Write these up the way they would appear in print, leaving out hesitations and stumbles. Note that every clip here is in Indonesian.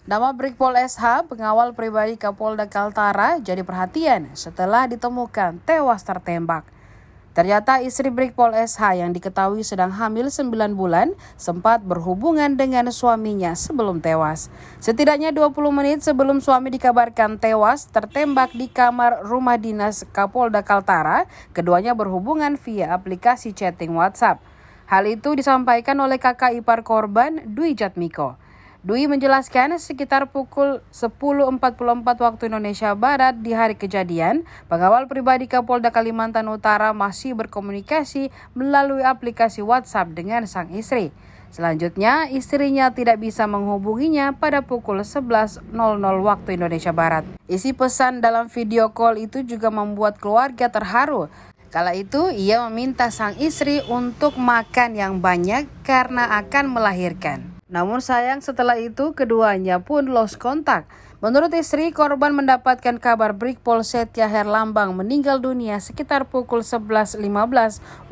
Nama Brigpol SH, pengawal pribadi Kapolda Kaltara, jadi perhatian setelah ditemukan tewas tertembak. Ternyata istri Brigpol SH yang diketahui sedang hamil 9 bulan sempat berhubungan dengan suaminya sebelum tewas. Setidaknya 20 menit sebelum suami dikabarkan tewas tertembak di kamar rumah dinas Kapolda Kaltara, keduanya berhubungan via aplikasi chatting WhatsApp. Hal itu disampaikan oleh kakak ipar korban, Dwi Jatmiko. Dwi menjelaskan sekitar pukul 10.44 waktu Indonesia Barat di hari kejadian, pengawal pribadi Kapolda Kalimantan Utara masih berkomunikasi melalui aplikasi WhatsApp dengan sang istri. Selanjutnya, istrinya tidak bisa menghubunginya pada pukul 11.00 waktu Indonesia Barat. Isi pesan dalam video call itu juga membuat keluarga terharu. Kala itu, ia meminta sang istri untuk makan yang banyak karena akan melahirkan. Namun sayang setelah itu keduanya pun lost kontak. Menurut istri, korban mendapatkan kabar Brigpol Setia Herlambang meninggal dunia sekitar pukul 11.15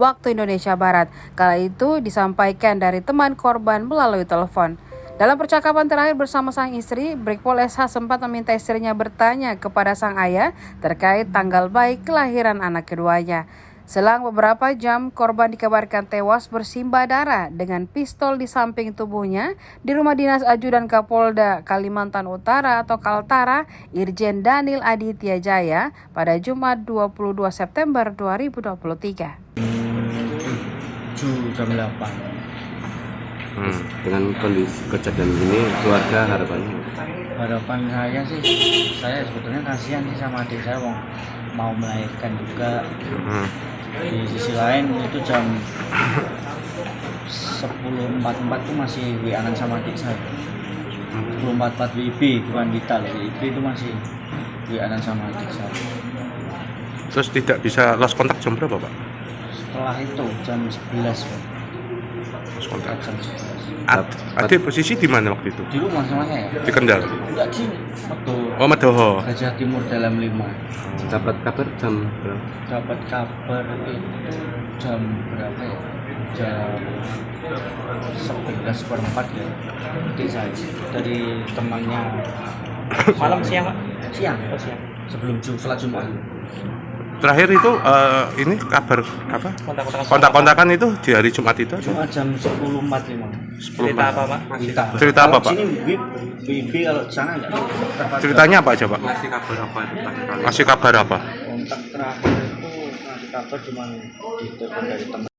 waktu Indonesia Barat. Kala itu disampaikan dari teman korban melalui telepon. Dalam percakapan terakhir bersama sang istri, Brigpol SH sempat meminta istrinya bertanya kepada sang ayah terkait tanggal baik kelahiran anak keduanya. Selang beberapa jam, korban dikabarkan tewas bersimbah darah dengan pistol di samping tubuhnya di rumah dinas Ajudan Kapolda Kalimantan Utara atau Kaltara, Irjen Daniel Aditya Jaya pada Jumat 22 September 2023. Jam 8. Dengan kondisi kejadian ini, keluarga harapan saya sih, saya sebetulnya kasihan sih sama adik saya, mau melahirkan juga. Di sisi lain itu jam 10.44 tuh masih WA-an sama adik saya. 10.44 WIB, bukan Vital, WIB itu masih WA-an sama adik saya. Terus tidak bisa lost kontak jam berapa, Pak? Setelah itu jam 11, Pak. Lost kontak jam 11. Adik posisi di mana waktu itu? Di rumah sama saya. Di Kendal? Enggak, di Medo. Oh, Medoho. Gajah Timur dalam 5. dapat kabar jam berapa? Dapat kabar itu jam berapa ya? Jam 11.04 ya. Adik saya dari temannya. Malam siang, Pak? Siang. Oh, siang. Sebelum sholat Jumat. Terakhir itu ini kabar apa? Kontak-kontakan itu di hari Jumat itu? Jumat jam 10.45. Cerita apa, Pak? Cerita apa, Pak? Sini WIB kalau di sana enggak. Ceritanya apa aja, Pak? Masih kabar apa? Masih kabar apa? Kontak terakhir itu ngasih kabar cuma di telepon dari teman.